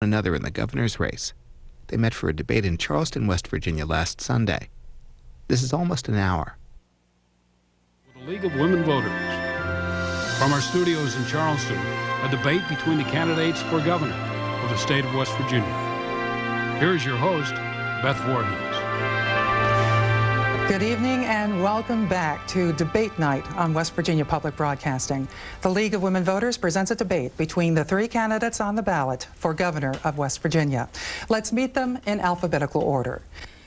another in the governor's race. They met for a debate in Charleston, West Virginia last Sunday. This is almost an hour. The League of Women Voters. From our studios in Charleston, a debate between the candidates for governor of the state of West Virginia. Here is your host, Beth Voorhees. Good evening and welcome back to Debate Night on West Virginia Public Broadcasting. The League of Women Voters presents a debate between the three candidates on the ballot for governor of West Virginia. Let's meet them in alphabetical order.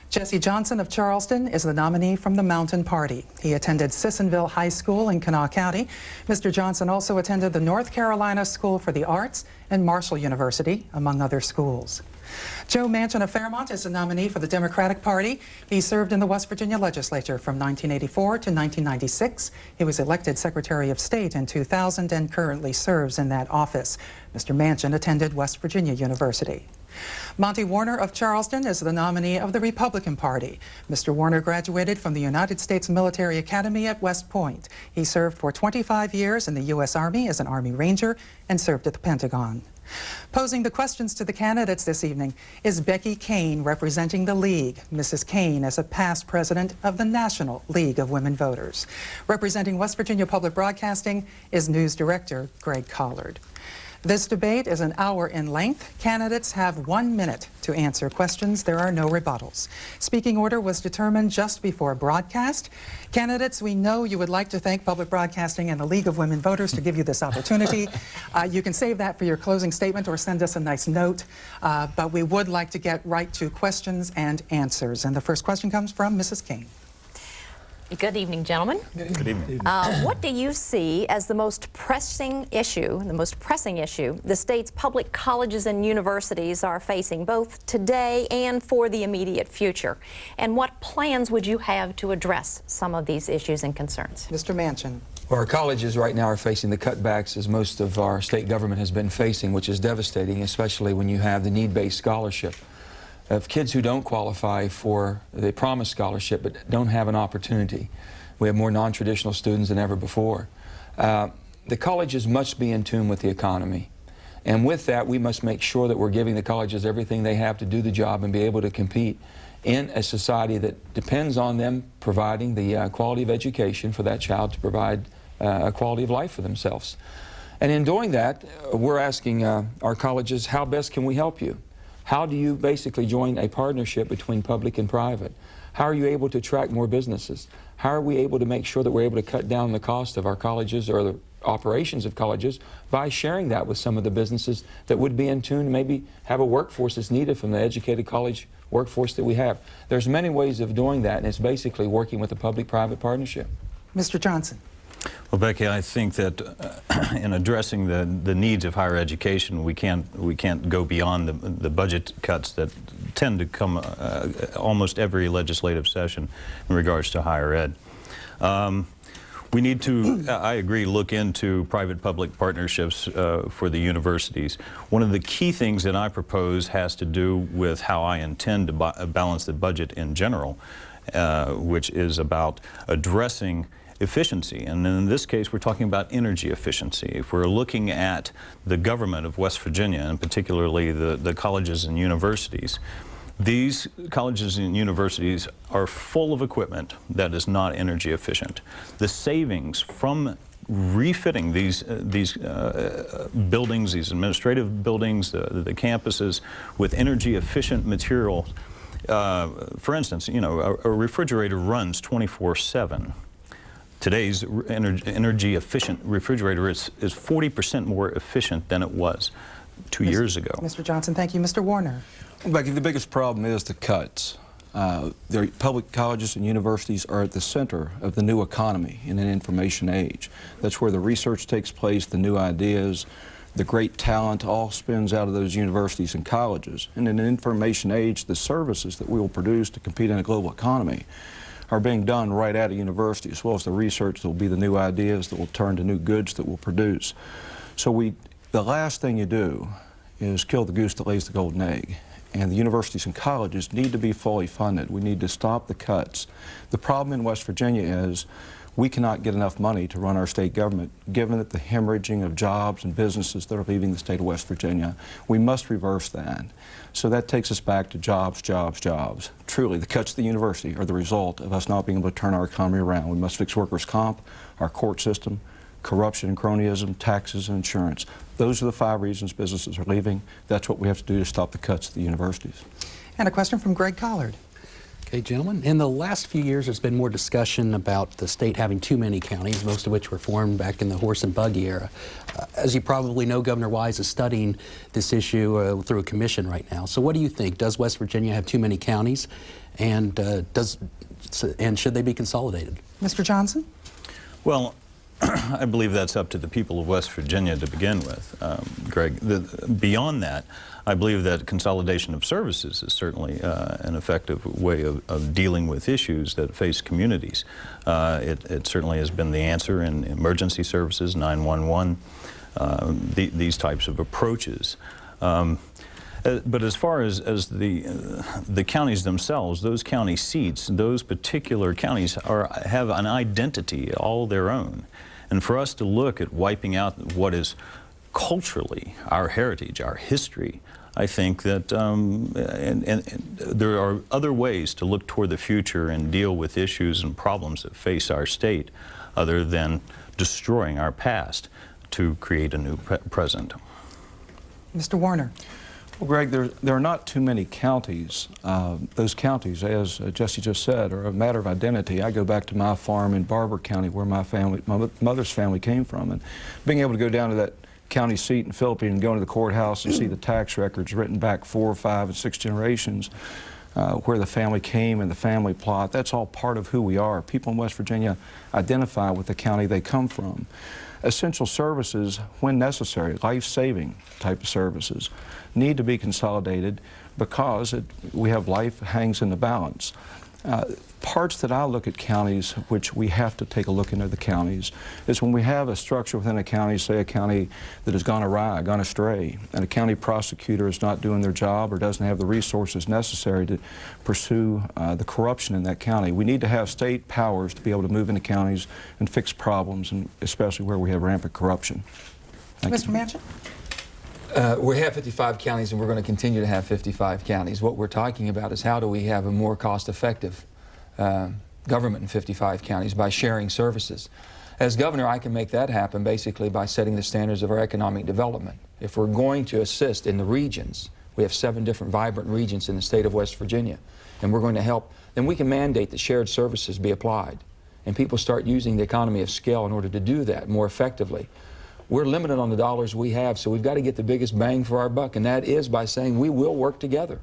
Jesse Johnson of Charleston is the nominee from the Mountain Party. He attended Sissonville High School in Kanawha County. Mr. Johnson also attended the North Carolina School for the Arts and Marshall University, among other schools. Joe Manchin of Fairmont is the nominee for the Democratic Party. He served in the West Virginia legislature from 1984 to 1996. He was elected Secretary of State in 2000 and currently serves in that office. Mr. Manchin attended West Virginia University. Monty Warner of Charleston is the nominee of the Republican Party. Mr. Warner graduated from the United States Military Academy at West Point. He served for 25 years in the U.S. Army as an Army Ranger and served at the Pentagon. Posing the questions to the candidates this evening is Becky Kane, representing the League. Mrs. Kane is a past president of the National League of Women Voters. Representing West Virginia Public Broadcasting is News Director Greg Collard. This debate is an hour in length. Candidates have 1 minute to answer questions. There are no rebuttals. Speaking order was determined just before broadcast. Candidates, we know you would like to thank Public Broadcasting and the League of Women Voters to give you this opportunity. You can save that for your closing statement or send us a nice note. But we would like to get right to questions and answers. And the first question comes from Mrs. King. Good evening, gentlemen. Good evening. What do you see as the most pressing issue the state's public colleges and universities are facing both today and for the immediate future? And what plans would you have to address some of these issues and concerns? Mr. Manchin. Well, our colleges right now are facing the cutbacks as most of our state government has been facing, which is devastating, especially when you have the need-based scholarship of kids who don't qualify for the promised scholarship but don't have an opportunity. We have more non-traditional students than ever before. The colleges must be in tune with the economy. And with that, we must make sure that we're giving the colleges everything they have to do the job and be able to compete in a society that depends on them providing the quality of education for that child to provide a quality of life for themselves. And in doing that, we're asking our colleges, how best can we help you? How do you basically join a partnership between public and private? How are you able to attract more businesses? How are we able to make sure that we're able to cut down the cost of our colleges or the operations of colleges by sharing that with some of the businesses that would be in tune, maybe have a workforce that's needed from the educated college workforce that we have? There's many ways of doing that, and it's basically working with a public-private partnership. Mr. Johnson. Well, Becky, I think that in addressing the needs of higher education, we can't go beyond the budget cuts that tend to come almost every legislative session in regards to higher ed. We need to, I agree, look into private-public partnerships for the universities. One of the key things that I propose has to do with how I intend to balance the budget in general, which is about addressing efficiency. And in this case, we're talking about energy efficiency. If we're looking at the government of West Virginia, and particularly the colleges and universities, these colleges and universities are full of equipment that is not energy efficient. The savings from refitting these buildings, these administrative buildings, the campuses with energy efficient material, for instance, you know, a refrigerator runs 24/7. Today's energy efficient refrigerator is 40% more efficient than it was 2 years ago. Mr. Johnson, thank you. Mr. Warner. Becky, the biggest problem is the cuts. The public colleges and universities are at the center of the new economy in an information age. That's where the research takes place, the new ideas, the great talent all spins out of those universities and colleges. And in an information age, the services that we will produce to compete in a global economy are being done right at a university, as well as the research that will be the new ideas that will turn to new goods that we'll produce. So the last thing you do is kill the goose that lays the golden egg. and the universities and colleges need to be fully funded. We need to stop the cuts. The problem in West Virginia is we cannot get enough money to run our state government, given that the hemorrhaging of jobs and businesses that are leaving the state of West Virginia. We must reverse that. So that takes us back to jobs, jobs, jobs. Truly, the cuts to the university are the result of us not being able to turn our economy around. We must fix workers' comp, our court system, corruption and cronyism, taxes and insurance. Those are the 5 reasons businesses are leaving. That's what we have to do to stop the cuts to the universities. And a question from Greg Collard. Okay, gentlemen, in the last few years there's been more discussion about the state having too many counties, most of which were formed back in the horse and buggy era. As you probably know, Governor Wise is studying this issue through a commission right now. So what do you think? Does West Virginia have too many counties, and should they be consolidated? Mr. Johnson? Well, I believe that's up to the people of West Virginia to begin with, Greg. Beyond that, I believe that consolidation of services is certainly an effective way of dealing with issues that face communities. It certainly has been the answer in emergency services, 911, these types of approaches. But as far as the counties themselves, those county seats, those particular counties have an identity all their own. And for us to look at wiping out what is culturally our heritage, our history, I think that and there are other ways to look toward the future and deal with issues and problems that face our state other than destroying our past to create a new present. Mr. Warner? Well, Greg, there are not too many counties. Those counties, as Jesse just said, are a matter of identity. I go back to my farm in Barber County where my mother's family came from, and being able to go down to that county seat in Philippine and go into the courthouse and see the tax records written back 4, 5, and 6 generations, where the family came and the family plot, that's all part of who we are. People in West Virginia identify with the county they come from. Essential services, when necessary, life-saving type of services, need to be consolidated because we have life hangs in the balance. Parts that I look at counties, which we have to take a look into the counties, is when we have a structure within a county, say a county that has gone awry, gone astray, and a county prosecutor is not doing their job or doesn't have the resources necessary to pursue the corruption in that county. We need to have state powers to be able to move into counties and fix problems, and especially where we have rampant corruption. Mr. Manchin? We have 55 counties, and we're going to continue to have 55 counties. What we're talking about is how do we have a more cost-effective government in 55 counties by sharing services. As governor, I can make that happen basically by setting the standards of our economic development. If we're going to assist in the regions, we have 7 different vibrant regions in the state of West Virginia, and we're going to help, then we can mandate that shared services be applied, and people start using the economy of scale in order to do that more effectively. We're limited on the dollars we have, so we've got to get the biggest bang for our buck, and that is by saying we will work together.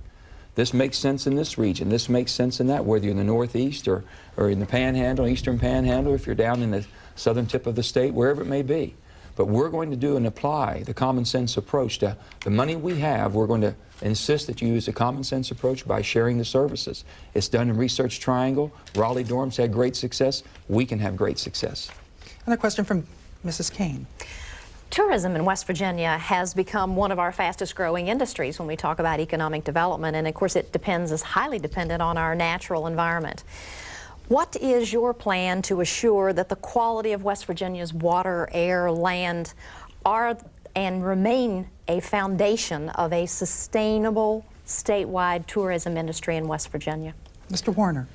This makes sense in this region, this makes sense in that, whether you're in the Northeast or in the Panhandle, Eastern Panhandle, if you're down in the southern tip of the state, wherever it may be. But we're going to do and apply the common sense approach to the money we have. We're going to insist that you use a common sense approach by sharing the services. It's done in Research Triangle. Raleigh-Durham's had great success. We can have great success. And a question from Mrs. Kane. Tourism in West Virginia has become one of our fastest growing industries when we talk about economic development, and of course it is highly dependent on our natural environment. What is your plan to assure that the quality of West Virginia's water, air, land are and remain a foundation of a sustainable statewide tourism industry in West Virginia? Mr. Warner.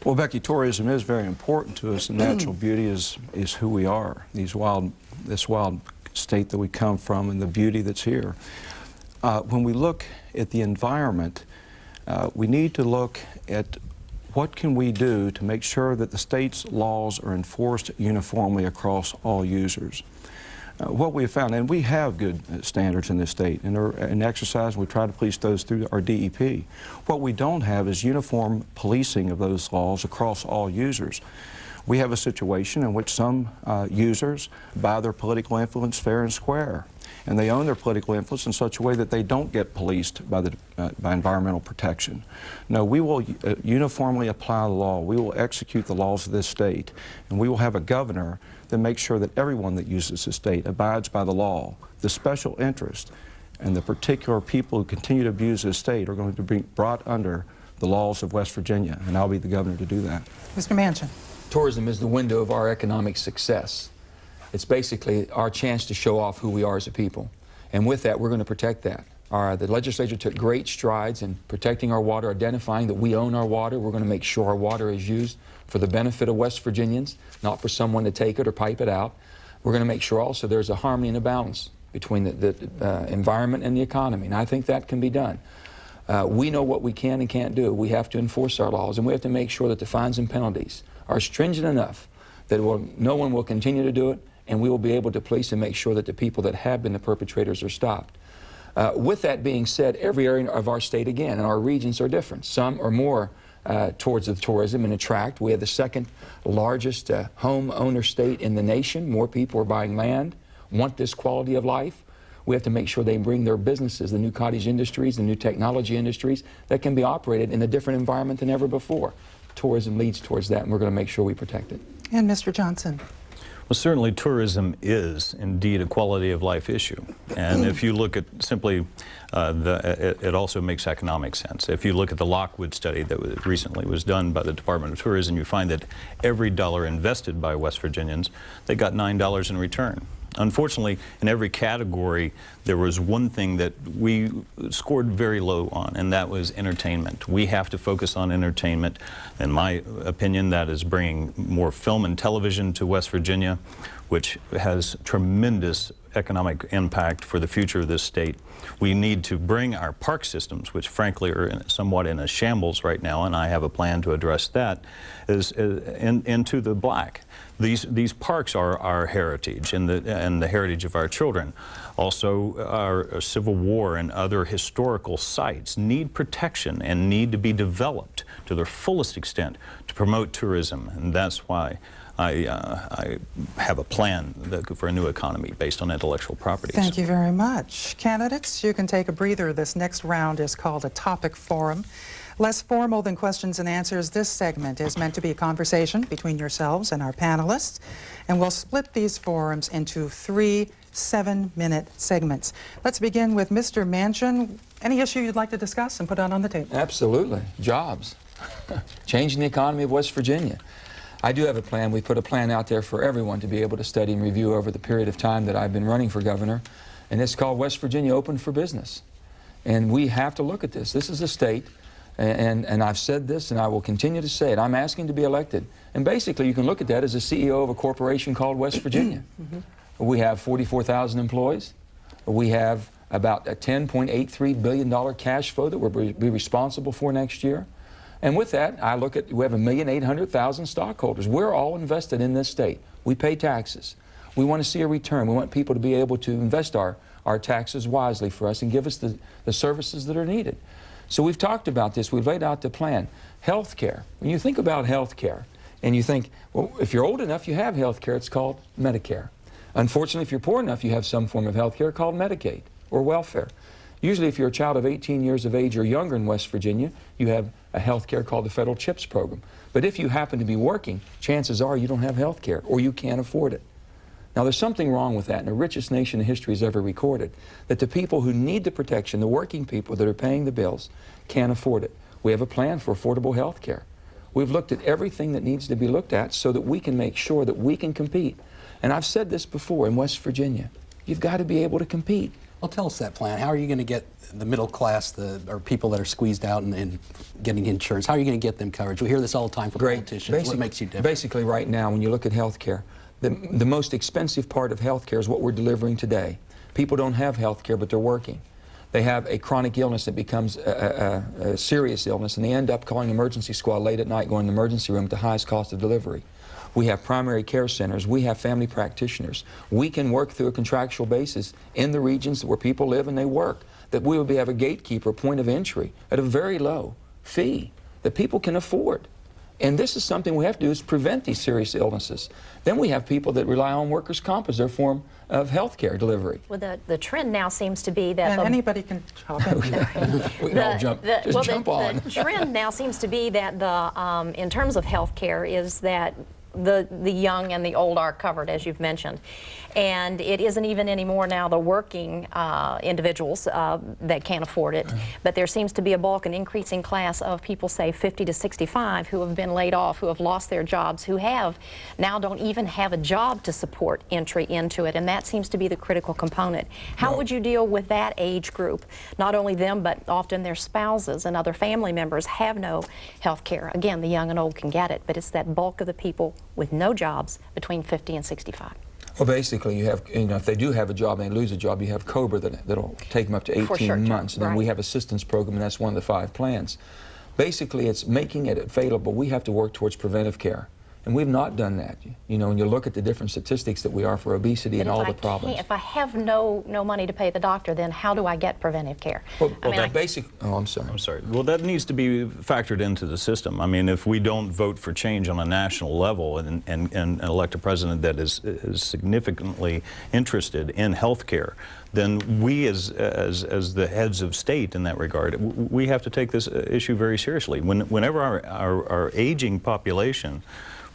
Well, Becky, tourism is very important to us, and natural beauty is who we are, this wild state that we come from and the beauty that's here. When we look at the environment, we need to look at what can we do to make sure that the state's laws are enforced uniformly across all users. What we have found, and we have good standards in this state, and in exercise we try to police those through our DEP. What we don't have is uniform policing of those laws across all users. We have a situation in which some users buy their political influence fair and square, and they own their political influence in such a way that they don't get policed by environmental protection. No, we will uniformly apply the law. We will execute the laws of this state, and we will have a governor that makes sure that everyone that uses the state abides by the law. The special interest and the particular people who continue to abuse this state are going to be brought under the laws of West Virginia, and I'll be the governor to do that. Mr. Manchin. Tourism is the window of our economic success. It's basically our chance to show off who we are as a people. And with that, we're going to protect that. The legislature took great strides in protecting our water, identifying that we own our water. We're going to make sure our water is used for the benefit of West Virginians, not for someone to take it or pipe it out. We're going to make sure also there's a harmony and a balance between the environment and the economy, and I think that can be done. We know what we can and can't do. We have to enforce our laws, and we have to make sure that the fines and penalties are stringent enough that no one will continue to do it, and we will be able to police and make sure that the people that have been the perpetrators are stopped. With that being said, every area of our state, again, and our regions are different. Some are more towards the tourism and attract. We have the second largest homeowner state in the nation. More people are buying land, want this quality of life. We have to make sure they bring their businesses, the new cottage industries, the new technology industries, that can be operated in a different environment than ever before. Tourism leads towards that, and we're going to make sure we protect it. And Mr. Johnson. Well, certainly tourism is indeed a quality of life issue. And if you look at simply, it also makes economic sense. If you look at the Lockwood study that recently was done by the Department of Tourism, you find that every dollar invested by West Virginians, they got $9 in return. Unfortunately, in every category, there was one thing that we scored very low on, and that was entertainment. We have to focus on entertainment. In my opinion, that is bringing more film and television to West Virginia, which has tremendous economic impact for the future of this state. We need to bring our park systems, which frankly are somewhat in a shambles right now, and I have a plan to address that, into the black. These parks are our heritage and the heritage of our children. Also, our Civil War and other historical sites need protection and need to be developed to their fullest extent to promote tourism, and that's why I have a plan for a new economy based on intellectual properties. Thank you very much. Candidates, you can take a breather. This next round is called a topic forum. Less formal than questions and answers, this segment is meant to be a conversation between yourselves and our panelists, and we'll split these forums into 3 7-minute segments. Let's begin with Mr. Manchin. Any issue you'd like to discuss and put on the table? Absolutely. Jobs. Changing the economy of West Virginia. I do have a plan. We put a plan out there for everyone to be able to study and review over the period of time that I've been running for governor, and it's called West Virginia Open for Business. And we have to look at this. This is a state, and I've said this and I will continue to say it. I'm asking to be elected. And basically you can look at that as a CEO of a corporation called West Virginia. We have 44,000 employees. We have about a $10.83 billion cash flow that we'll be responsible for next year. And with that, I look at, we have 1,800,000 stockholders. We're all invested in this state. We pay taxes. We want to see a return. We want people to be able to invest our taxes wisely for us and give us the services that are needed. So we've talked about this. We've laid out the plan. Health care. When you think about health care and you think, well, if you're old enough, you have health care. It's called Medicare. Unfortunately, if you're poor enough, you have some form of health care called Medicaid or welfare. Usually, if you're a child of 18 years of age or younger in West Virginia, you have a health care called the Federal CHIPS program. But if you happen to be working, chances are you don't have health care or you can't afford it. Now, there's something wrong with that, and the richest nation in history has ever recorded, that the people who need the protection, the working people that are paying the bills, can't afford it. We have a plan for affordable health care. We've looked at everything that needs to be looked at so that we can make sure that we can compete. And I've said this before in West Virginia, you've got to be able to compete. Well, tell us that plan. How are you going to get the middle class, or people that are squeezed out and getting insurance, how are you going to get them coverage? We hear this all the time from politicians. What makes you different? Basically, right now, when you look at health care, the most expensive part of health care is what we're delivering today. People don't have health care, but they're working. They have a chronic illness that becomes a serious illness, and they end up calling emergency squad late at night, going to the emergency room at the highest cost of delivery. We have primary care centers. We have family practitioners. We can work through a contractual basis in the regions where people live and they work, that we will have a gatekeeper point of entry at a very low fee that people can afford. And this is something we have to do, is prevent these serious illnesses. Then we have people that rely on workers' comp as their form of health care delivery. Well, the trend now seems to be that... And anybody can hop in. We can all jump, jump on. The trend now seems to be that in terms of health care is that the young and the old are covered, as you've mentioned. And it isn't even anymore now the working individuals that can't afford it, but there seems to be a bulk, an increasing class of people, say 50 to 65, who have been laid off, who have lost their jobs, who now don't even have a job to support entry into it, and that seems to be the critical component. How would you deal with that age group? Not only them, but often their spouses and other family members have no health care. Again, the young and old can get it, but it's that bulk of the people with no jobs between 50 and 65. Well, basically, you have, if they do have a job and they lose a job, you have COBRA that'll take them up to 18 months. And then we have assistance program, and that's one of the 5 plans. Basically, it's making it available. We have to work towards preventive care. And we've not done that. When you look at the different statistics that we are for obesity and all the problems. If I have no money to pay the doctor, then how do I get preventive care? Well, I'm sorry. Well, that needs to be factored into the system. I mean, if we don't vote for change on a national level and elect a president that is significantly interested in health care, then we as the heads of state in that regard, we have to take this issue very seriously. Whenever our aging population,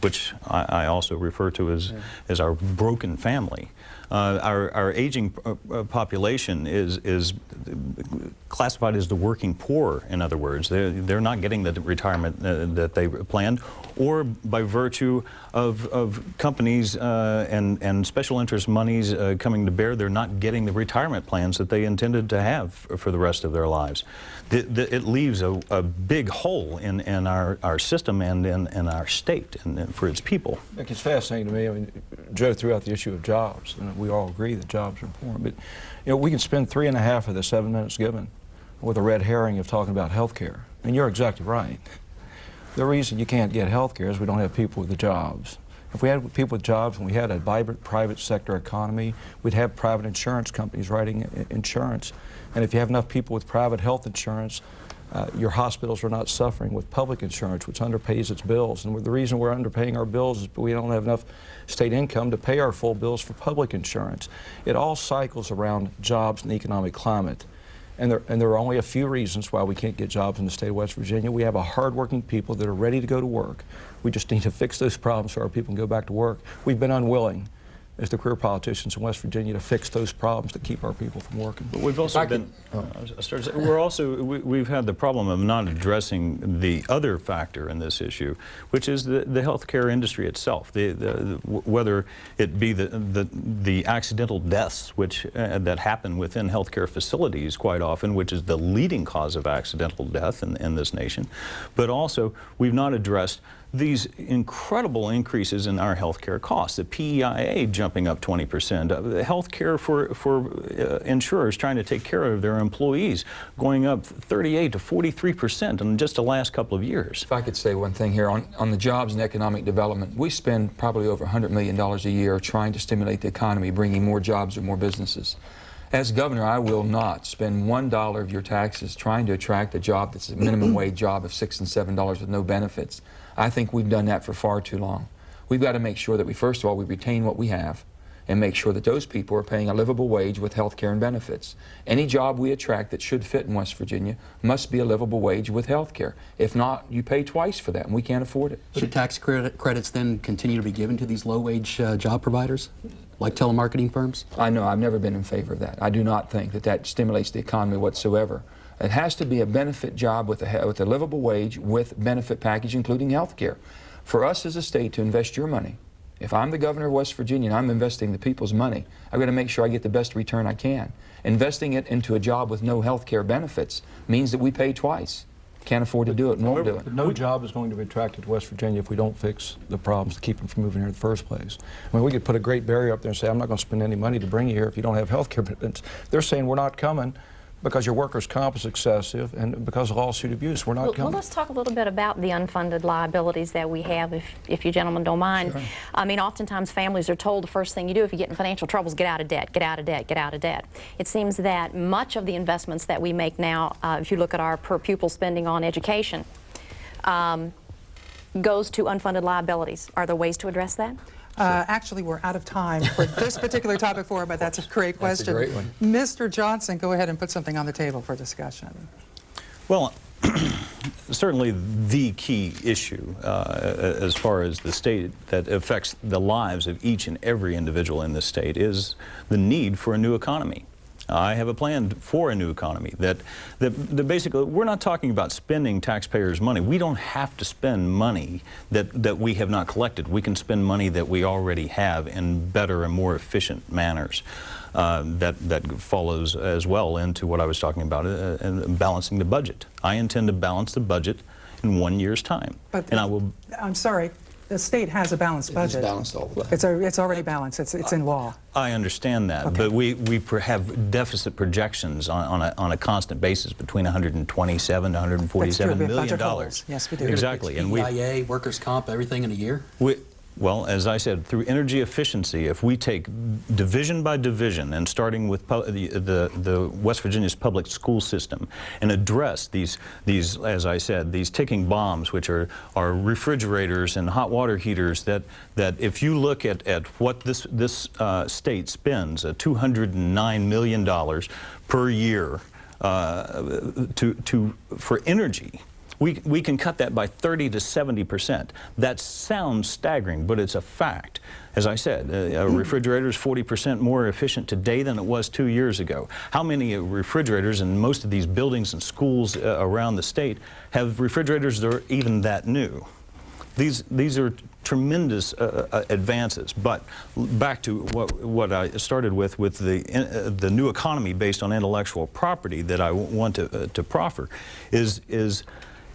which I also refer to as our broken family, our aging population is classified as the working poor. In other words, they're not getting the retirement that they planned, or by virtue of companies and special interest monies coming to bear, they're not getting the retirement plans that they intended to have for the rest of their lives. It leaves a big hole in our system and in our state and for its people. It's fascinating to me. I mean, Joe threw out the issue of jobs, and we all agree that jobs are important. But we can spend 3.5 of the 7 minutes given with a red herring of talking about health care. And you're exactly right. The reason you can't get health care is we don't have people with the jobs. If we had people with jobs and we had a vibrant private sector economy, we'd have private insurance companies writing insurance. And if you have enough people with private health insurance, your hospitals are not suffering with public insurance, which underpays its bills. And the reason we're underpaying our bills is we don't have enough state income to pay our full bills for public insurance. It all cycles around jobs and economic climate. And there are only a few reasons why we can't get jobs in the state of West Virginia. We have a hardworking people that are ready to go to work. We just need to fix those problems so our people can go back to work. We've been unwilling, as the career politicians in West Virginia, to fix those problems to keep our people from working. But we've also we've had the problem of not addressing the other factor in this issue, which is the healthcare industry itself. Whether it be the accidental deaths which that happen within healthcare facilities quite often, which is the leading cause of accidental death in this nation, but also we've not addressed these incredible increases in our healthcare costs. The PEIA jumping up 20%, the healthcare for insurers trying to take care of their employees going up 38 to 43% in just the last couple of years. If I could say one thing here on the jobs and economic development, we spend probably over $100 million a year trying to stimulate the economy, bringing more jobs or more businesses. As governor, I will not spend $1 of your taxes trying to attract a job that's a minimum wage job of $6 and $7 with no benefits. I think we've done that for far too long. We've got to make sure that first of all, we retain what we have and make sure that those people are paying a livable wage with health care and benefits. Any job we attract that should fit in West Virginia must be a livable wage with health care. If not, you pay twice for that, and we can't afford it. Should tax credits then continue to be given to these low-wage job providers, like telemarketing firms? I know, I've never been in favor of that. I do not think that stimulates the economy whatsoever. It has to be a benefit job with a livable wage with benefit package, including health care. For us as a state to invest your money, if I'm the governor of West Virginia and I'm investing the people's money, I've got to make sure I get the best return I can. Investing it into a job with no health care benefits means that we pay twice. Can't afford to do it and won't do it. No job is going to be attracted to West Virginia if we don't fix the problems to keep them from moving here in the first place. I mean, we could put a great barrier up there and say, I'm not going to spend any money to bring you here if you don't have health care benefits. They're saying we're not coming because your workers' comp is excessive and because of lawsuit abuse. We're not coming. Well, let's talk a little bit about the unfunded liabilities that we have, if you gentlemen don't mind. Sure. I mean, oftentimes families are told the first thing you do if you get in financial troubles, get out of debt, get out of debt, get out of debt. It seems that much of the investments that we make now, if you look at our per pupil spending on education, goes to unfunded liabilities. Are there ways to address that? Actually, we're out of time for this particular topic, but that's a great question. That's a great one. Mr. Johnson, go ahead and put something on the table for discussion. Well, certainly the key issue as far as the state that affects the lives of each and every individual in the state is the need for a new economy. I have a plan for a new economy that basically, we're not talking about spending taxpayers' money. We don't have to spend money that we have not collected. We can spend money that we already have in better and more efficient manners. That follows as well into what I was talking about, balancing the budget. I intend to balance the budget in 1 year's time. But and I will. I'm sorry. The state has a balanced budget. It's balanced all the time. It's already balanced. It's in law. I understand that, Okay. but we have deficit projections on a constant basis between 127 to 147 That's true. We have million budget dollars. holes. Yes, we do. Exactly, and EIA, workers' comp, everything in a year? Well, as I said, through energy efficiency, if we take division by division and starting with the West Virginia's public school system and address these, as I said, these ticking bombs, which are refrigerators and hot water heaters, that if you look at what this state spends, $209 million per year for energy. We can cut that by 30 to 70%. That sounds staggering, but it's a fact. As I said, a refrigerator is 40% more efficient today than it was 2 years ago. How many refrigerators in most of these buildings and schools around the state have refrigerators that are even that new? These are tremendous advances. But back to what I started with the new economy based on intellectual property that I want to proffer is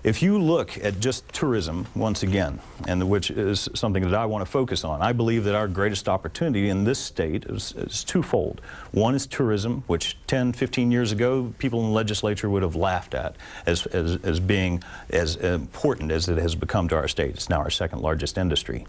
if you look at just tourism, once again, and which is something that I want to focus on, I believe that our greatest opportunity in this state is twofold. One is tourism, which 10, 15 years ago, people in the legislature would have laughed at as being as important as it has become to our state. It's now our second largest industry.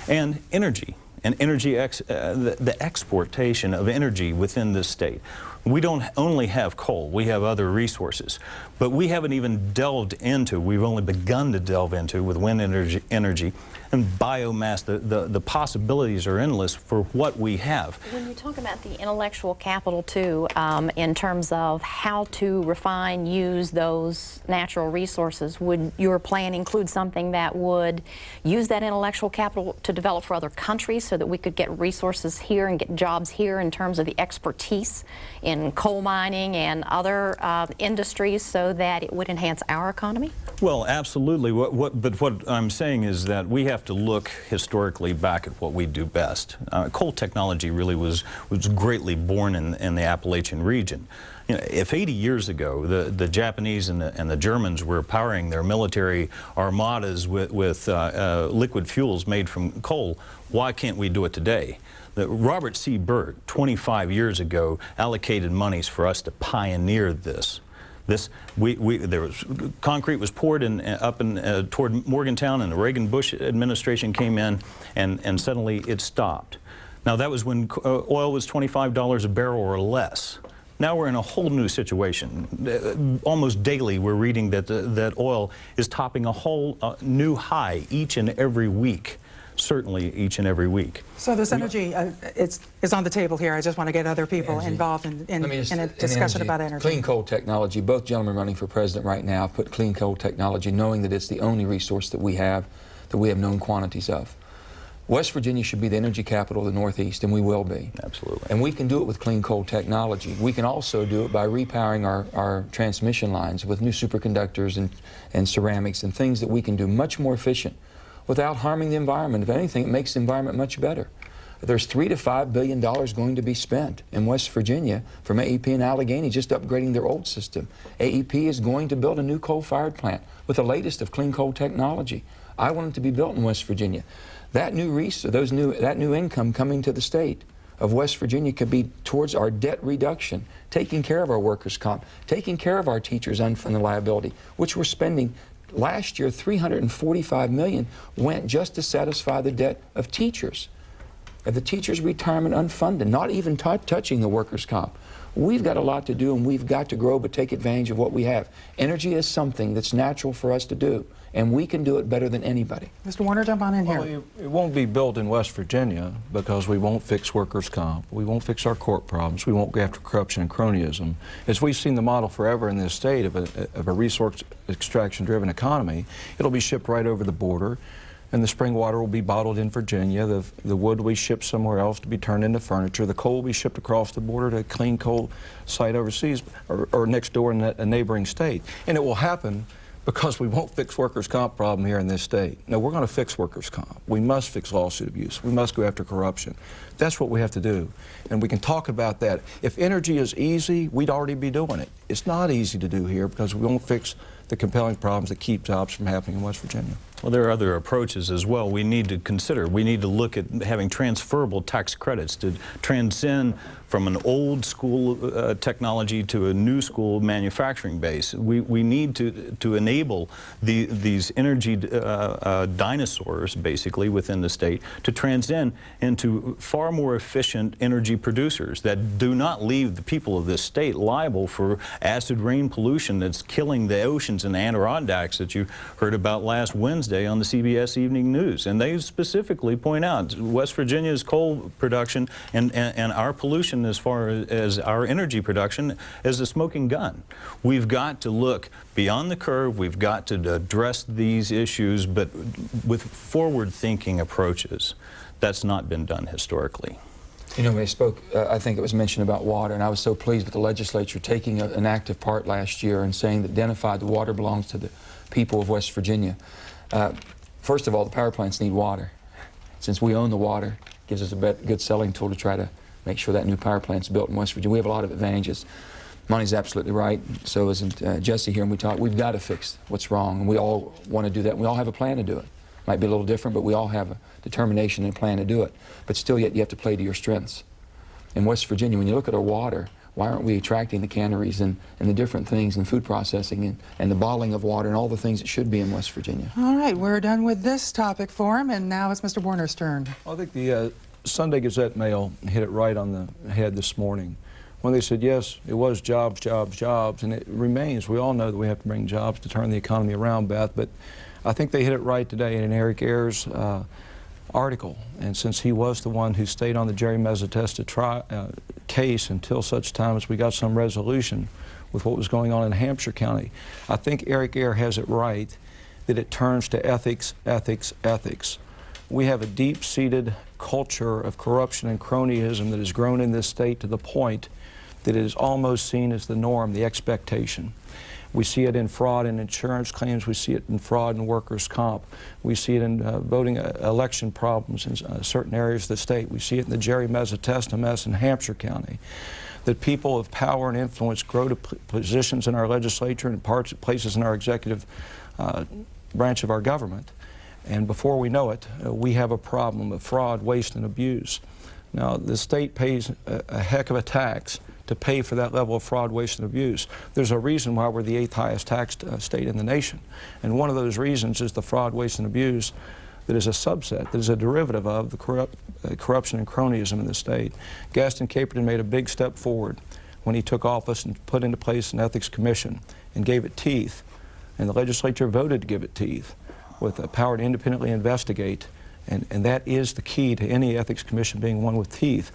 And energy. And energy, the exportation of energy within this state. We don't only have coal, we have other resources, but we haven't even delved into, we've only begun to delve into with wind energy and biomass. The possibilities are endless for what we have. When you talk about the intellectual capital too, in terms of how to refine, use those natural resources, would your plan include something that would use that intellectual capital to develop for other countries so that we could get resources here and get jobs here in terms of the expertise in coal mining and other industries so that it would enhance our economy? Well, absolutely. But what I'm saying is that we have to look historically back at what we do best. Coal technology really was greatly born in the Appalachian region. You know, if 80 years ago the Japanese and the Germans were powering their military armadas with liquid fuels made from coal, why can't we do it today? Robert C. Burt, 25 years ago, allocated monies for us to pioneer this. Concrete was poured toward Morgantown, and the Reagan-Bush administration came in, and suddenly it stopped. Now that was when oil was $25 a barrel or less. Now we're in a whole new situation. Almost daily we're reading that oil is topping a whole new high each and every week. Certainly each and every week. So this energy is on the table here. I just want to get other people involved in a discussion about energy. Clean coal technology, both gentlemen running for president right now put clean coal technology, knowing that it's the only resource that we have known quantities of. West Virginia should be the energy capital of the Northeast, and we will be. Absolutely. And we can do it with clean coal technology. We can also do it by repowering our transmission lines with new superconductors and ceramics and things that we can do much more efficient without harming the environment. If anything, it makes the environment much better. There's $3 to $5 billion going to be spent in West Virginia from AEP and Allegheny just upgrading their old system. AEP is going to build a new coal-fired plant with the latest of clean coal technology. I want it to be built in West Virginia. That new income coming to the state of West Virginia could be towards our debt reduction, taking care of our workers' comp, taking care of our teachers' unfunded liability, which we're spending. Last year, $345 million went just to satisfy the debt of teachers. The teachers' retirement unfunded, not even touching the workers' comp. We've got a lot to do, and we've got to grow, but take advantage of what we have. Energy is something that's natural for us to do, and we can do it better than anybody. Mr. Warner, jump on in here. Well, it won't be built in West Virginia because we won't fix workers' comp. We won't fix our court problems. We won't go after corruption and cronyism. As we've seen the model forever in this state of a resource extraction-driven economy, it'll be shipped right over the border, and the spring water will be bottled in Virginia. The wood will be shipped somewhere else to be turned into furniture. The coal will be shipped across the border to a clean coal site overseas or next door in a neighboring state. And it will happen because we won't fix workers' comp problem here in this state. No, we're going to fix workers' comp. We must fix lawsuit abuse. We must go after corruption. That's what we have to do. And we can talk about that. If energy is easy, we'd already be doing it. It's not easy to do here because we won't fix the compelling problems that keep jobs from happening in West Virginia. Well, there are other approaches as well we need to consider. We need to look at having transferable tax credits to transcend from an old school technology to a new school manufacturing base. We need to enable these energy dinosaurs, basically, within the state to transcend into far more efficient energy producers that do not leave the people of this state liable for acid rain pollution that's killing the oceans and the Adirondacks that you heard about last Wednesday on the CBS Evening News. And they specifically point out West Virginia's coal production and our pollution as far as our energy production is a smoking gun. We've got to look beyond the curve. We've got to address these issues, but with forward-thinking approaches. That's not been done historically. You know, they spoke, I think it was mentioned about water, and I was so pleased with the legislature taking an active part last year and saying that identified the water belongs to the people of West Virginia. First of all, the power plants need water. Since we own the water, it gives us a good selling tool to try to make sure that new power plant's built in West Virginia. We have a lot of advantages. Monty's absolutely right. So isn't Jesse here, and we talk. We've got to fix what's wrong, and we all want to do that. And we all have a plan to do it. Might be a little different, but we all have a determination and a plan to do it. But still, yet you have to play to your strengths. In West Virginia, when you look at our water, why aren't we attracting the canneries and the different things in food processing and the bottling of water and all the things that should be in West Virginia? All right, we're done with this topic for him, and now it's Mr. Warner's turn. I think the Sunday Gazette Mail hit it right on the head this morning when they said, yes, it was jobs, jobs, jobs, and it remains. We all know that we have to bring jobs to turn the economy around, Beth, but I think they hit it right today in Eric Ayer's article. And since he was the one who stayed on the Jerry Mezzatesta case until such time as we got some resolution with what was going on in Hampshire County, I think Eric Ayer has it right that it turns to ethics, ethics, ethics. We have a deep-seated culture of corruption and cronyism that has grown in this state to the point that it is almost seen as the norm, the expectation. We see it in fraud in insurance claims. We see it in fraud in workers' comp. We see it in voting election problems in certain areas of the state. We see it in the Jerry Mezzatesta mess in Hampshire County. That people of power and influence grow to positions in our legislature and places in our executive branch of our government. And before we know it, we have a problem of fraud, waste, and abuse. Now, the state pays a heck of a tax to pay for that level of fraud, waste, and abuse. There's a reason why we're the 8th highest taxed state in the nation. And one of those reasons is the fraud, waste, and abuse that is a subset, that is a derivative of the corruption and cronyism in the state. Gaston Caperton made a big step forward when he took office and put into place an ethics commission and gave it teeth. And the legislature voted to give it teeth with the power to independently investigate. And that is the key to any ethics commission being one with teeth.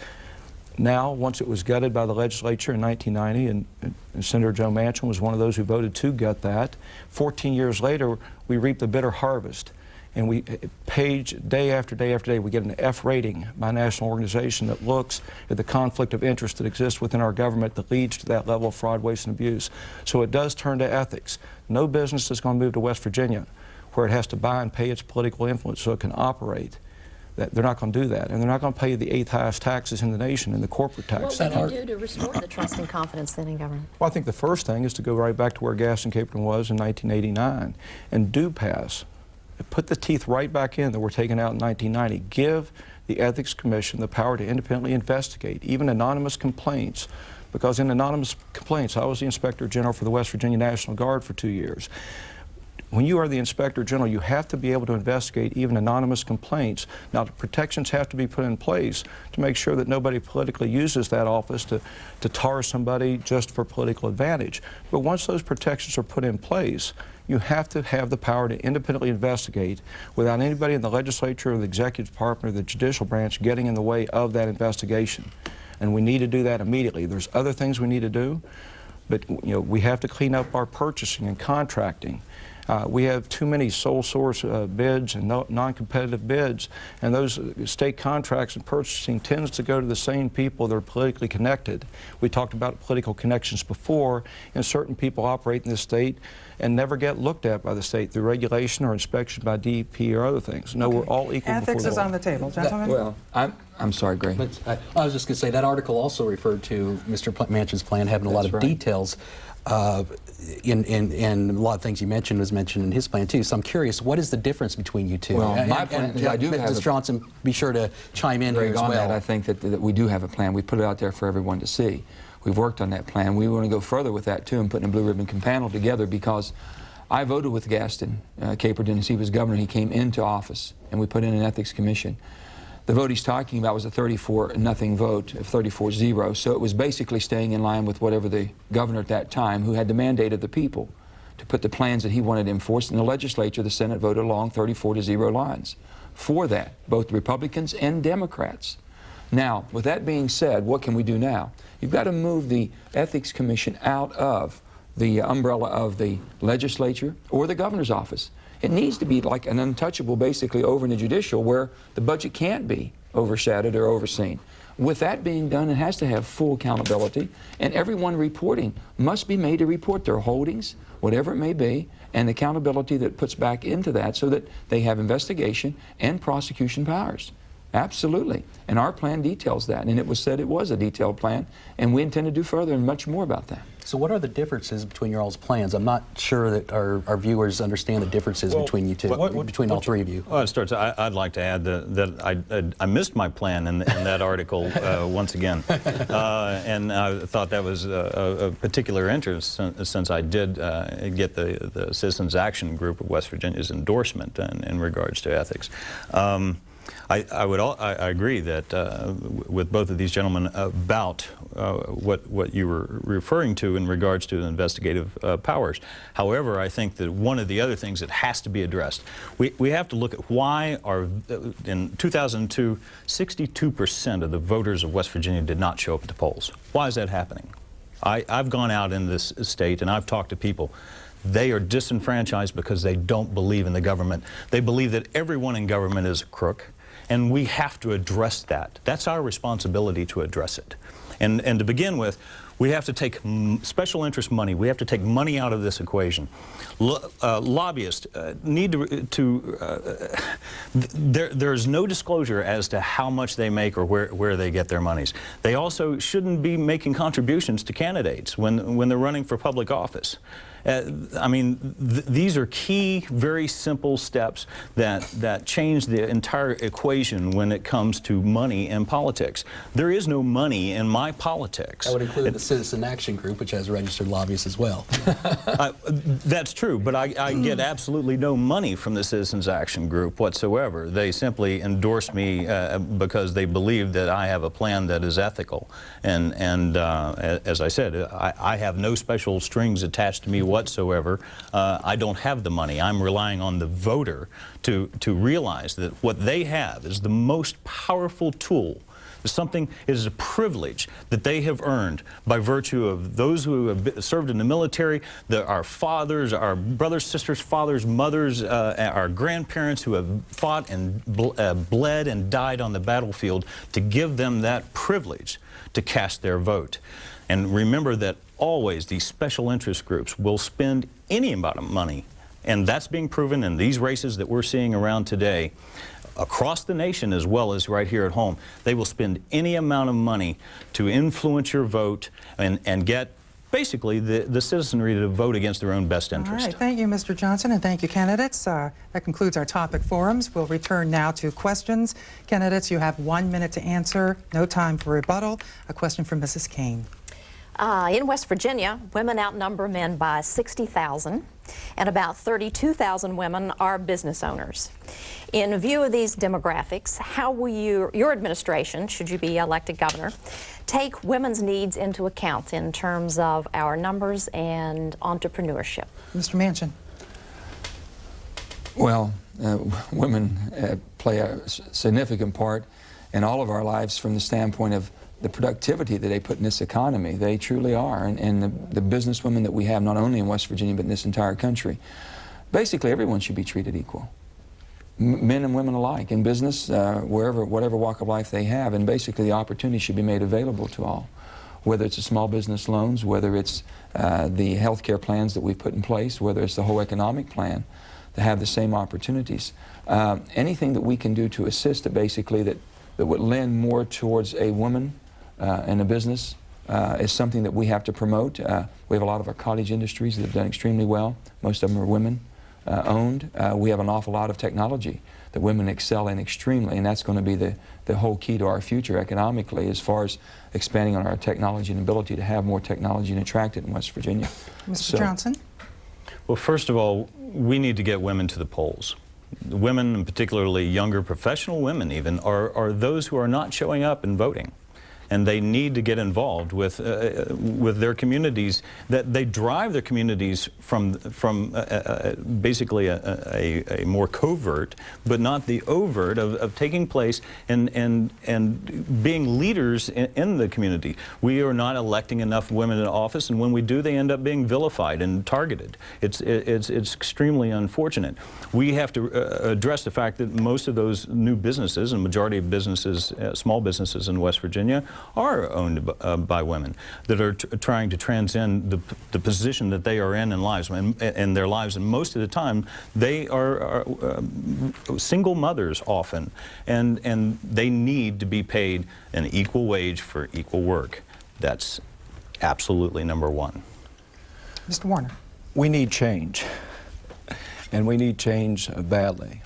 Now, once it was gutted by the legislature in 1990, and Senator Joe Manchin was one of those who voted to gut that, 14 years later, we reap the bitter harvest. And we page day after day after day, we get an F rating by a national organization that looks at the conflict of interest that exists within our government that leads to that level of fraud, waste, and abuse. So it does turn to ethics. No business is going to move to West Virginia where it has to buy and pay its political influence so it can operate. They're not going to do that, and they're not going to pay the 8th highest taxes in the nation in the corporate tax. What would you do to restore the trust and confidence then in government? Well, I think the first thing is to go right back to where Gaston Caperton was in 1989 and do pass. Put the teeth right back in that were taken out in 1990. Give the Ethics Commission the power to independently investigate, even anonymous complaints, because in anonymous complaints, I was the Inspector General for the West Virginia National Guard for 2 years. when you are the Inspector General, you have to be able to investigate even anonymous complaints. Now, the protections have to be put in place to make sure that nobody politically uses that office to tar somebody just for political advantage. But once those protections are put in place, you have to have the power to independently investigate without anybody in the legislature or the executive department or the judicial branch getting in the way of that investigation. And we need to do that immediately. There's other things we need to do, but we have to clean up our purchasing and contracting. We have too many sole source bids and non-competitive bids, and those state contracts and purchasing tends to go to the same people that are politically connected. We talked about political connections before, and certain people operate in this state and never get looked at by the state through regulation or inspection by DEP or other things. No, we're all equal before the law. Ethics is on the table, gentlemen. Well, I'm sorry, Greg. I was just going to say that article also referred to Mr. Manchin's plan having a lot of details. And a lot of things you mentioned was mentioned in his plan too. So I'm curious, what is the difference between you two? Well, my plan is I do have Mrs. Johnson, be sure to chime in here as well. On that, I think that we do have a plan. We put it out there for everyone to see. We've worked on that plan. We want to go further with that too and putting a blue ribbon panel together, because I voted with Gaston Caperton as he was governor. He came into office and we put in an ethics commission. The vote he's talking about was a 34-0 vote, of 34-0, so it was basically staying in line with whatever the governor at that time, who had the mandate of the people to put the plans that he wanted enforced in the legislature, the Senate voted along 34-0 lines for that, both Republicans and Democrats. Now, with that being said, what can we do now? You've got to move the Ethics Commission out of the umbrella of the legislature or the governor's office. It needs to be like an untouchable, basically, over in the judicial, where the budget can't be overshadowed or overseen. With that being done, it has to have full accountability, and everyone reporting must be made to report their holdings, whatever it may be, and accountability that puts back into that so that they have investigation and prosecution powers. Absolutely. And our plan details that, and it was said it was a detailed plan, and we intend to do further and much more about that. So what are the differences between your all's plans? I'm not sure that our viewers understand the differences between you two, between all three of you. Well, I'd like to add that I missed my plan in that article once again. And I thought that was a particular interest since I did get the Citizens Action Group of West Virginia's endorsement in regards to ethics. I agree that with both of these gentlemen about what you were referring to in regards to the investigative powers. However, I think that one of the other things that has to be addressed, we have to look at why in 2002, 62% of the voters of West Virginia did not show up at the polls. Why is that happening? I've gone out in this state and I've talked to people. They are disenfranchised because they don't believe in the government. They believe that everyone in government is a crook. And we have to address that. That's our responsibility to address it. And to begin with, we have to take special interest money. We have to take money out of this equation. Lobbyists need there's no disclosure as to how much they make or where they get their monies. They also shouldn't be making contributions to candidates when they're running for public office. I mean, these are key, very simple steps that change the entire equation when it comes to money and politics. There is no money in my politics. That would include the Citizen Action Group, which has registered lobbyists as well. That's true, but I get absolutely no money from the Citizens Action Group whatsoever. They simply endorse me because they believe that I have a plan that is ethical. And as I said, I have no special strings attached to me whatsoever. I don't have the money. I'm relying on the voter to realize that what they have is the most powerful tool. It is a privilege that they have earned by virtue of those who have served in the military, our fathers, our brothers, sisters, fathers, mothers, our grandparents who have fought and bled and died on the battlefield, to give them that privilege to cast their vote. And remember that always these special interest groups will spend any amount of money, and that's being proven in these races that we're seeing around today, across the nation as well as right here at home. They will spend any amount of money to influence your vote and get basically the citizenry to vote against their own best interest. All right, thank you, Mr. Johnson, and thank you, candidates. That concludes our topic forums. We'll return now to questions. Candidates, you have 1 minute to answer, no time for rebuttal. A question from Mrs. Kane. In West Virginia, women outnumber men by 60,000, and about 32,000 women are business owners. In view of these demographics, how will your administration, should you be elected governor, take women's needs into account in terms of our numbers and entrepreneurship? Mr. Manchin. Well, women play a significant part in all of our lives from the standpoint of the productivity that they put in this economy. They truly are, and the businesswomen that we have, not only in West Virginia but in this entire country. Basically, everyone should be treated equal, men and women alike, in business, whatever walk of life they have, and basically the opportunity should be made available to all, whether it's the small business loans, whether it's the health care plans that we've put in place, whether it's the whole economic plan, to have the same opportunities. Anything that we can do to assist it, basically, that would lend more towards a woman in a business is something that we have to promote. We have a lot of our cottage industries that have done extremely well. Most of them are women owned. We have an awful lot of technology that women excel in extremely, and that's going to be the whole key to our future economically, as far as expanding on our technology and ability to have more technology and attract it in West Virginia. Mr. Johnson? Well, first of all, we need to get women to the polls. Women, and particularly younger professional women even, are those who are not showing up and voting. And they need to get involved with their communities. That they drive their communities from basically a more covert, but not the overt of taking place and being leaders in the community. We are not electing enough women in office, and when we do, they end up being vilified and targeted. It's extremely unfortunate. We have to address the fact that most of those new businesses, and majority of businesses, small businesses in West Virginia, are owned by women that are trying to transcend the position that they are in their lives, and most of the time they are single mothers often, and they need to be paid an equal wage for equal work. That's absolutely number one. Mr. Warner. We need change, and we need change badly.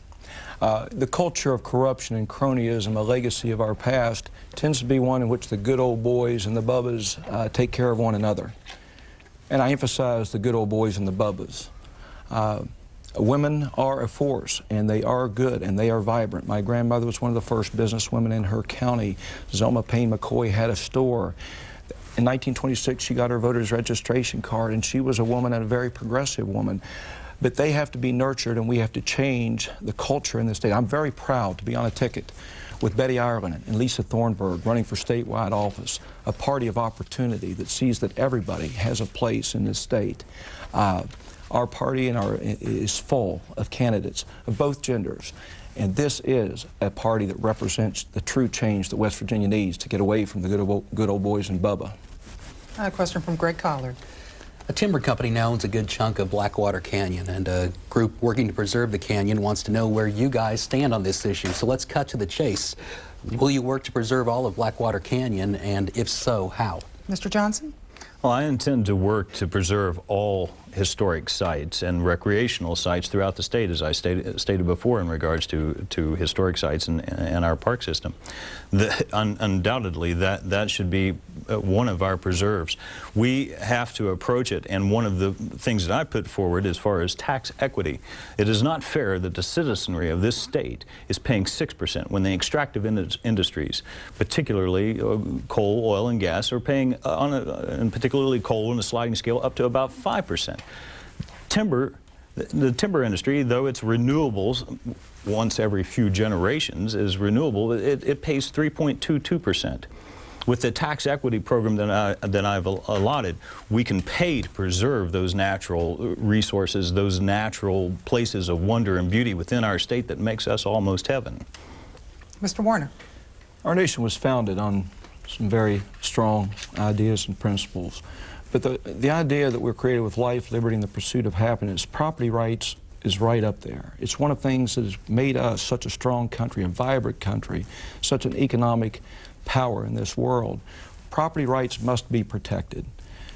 The culture of corruption and cronyism, a legacy of our past, tends to be one in which the good old boys and the bubbas take care of one another. And I emphasize the good old boys and the bubbas. Women are a force, and they are good, and they are vibrant. My grandmother was one of the first businesswomen in her county. Zelma Payne McCoy had a store. In 1926, she got her voter's registration card, and she was a woman, and a very progressive woman. But they have to be nurtured, and we have to change the culture in this state. I'm very proud to be on a ticket with Betty Ireland and Lisa Thornburg running for statewide office, a party of opportunity that sees that everybody has a place in this state. Our party is full of candidates of both genders, and this is a party that represents the true change that West Virginia needs to get away from the good old boys and Bubba. A question from Greg Collard. A timber company now owns a good chunk of Blackwater Canyon, and a group working to preserve the canyon wants to know where you guys stand on this issue. So let's cut to the chase. Will you work to preserve all of Blackwater Canyon, and if so, how? Mr. Johnson? Well, I intend to work to preserve all historic sites and recreational sites throughout the state, as I stated before, in regards to historic sites and our park system. Undoubtedly, that should be one of our preserves. We have to approach it, and one of the things that I put forward as far as tax equity, it is not fair that the citizenry of this state is paying 6% when the extractive industries, particularly coal, oil, and gas, are paying, and particularly coal on a sliding scale, up to about 5%. The timber industry, though it's renewables, once every few generations is renewable, it pays 3.22%. With the tax equity program that I've allotted, we can pay to preserve those natural resources, those natural places of wonder and beauty within our state that makes us almost heaven. Mr. Warner. Our nation was founded on some very strong ideas and principles. But the idea that we're created with life, liberty, and the pursuit of happiness, property rights is right up there. It's one of the things that has made us such a strong country, a vibrant country, such an economic power in this world. Property rights must be protected.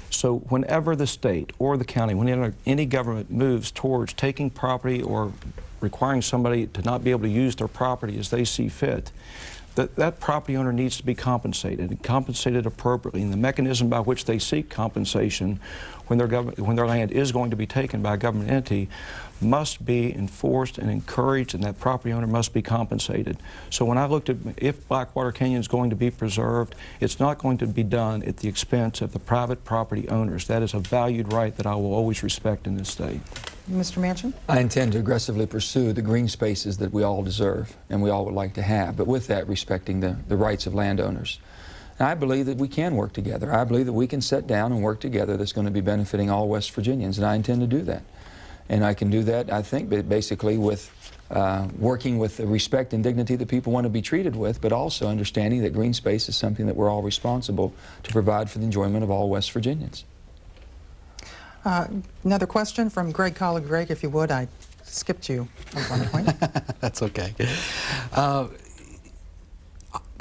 So whenever the state or the county, whenever any government moves towards taking property or requiring somebody to not be able to use their property as they see fit, that property owner needs to be compensated, and compensated appropriately. And the mechanism by which they seek compensation when their land is going to be taken by a government entity must be enforced and encouraged, and that property owner must be compensated. So when I looked at if Blackwater Canyon is going to be preserved, it's not going to be done at the expense of the private property owners. That is a valued right that I will always respect in this state. Mr. Manchin? I intend to aggressively pursue the green spaces that we all deserve and we all would like to have, but with that respecting the rights of landowners. And I believe that we can work together. I believe that we can sit down and work together that's going to be benefiting all West Virginians, and I intend to do that. And I can do that, I think, basically with working with the respect and dignity that people want to be treated with, but also understanding that green space is something that we're all responsible to provide for the enjoyment of all West Virginians. Another question from Greg Colleague. Greg, if you would, I skipped you at one point. That's okay.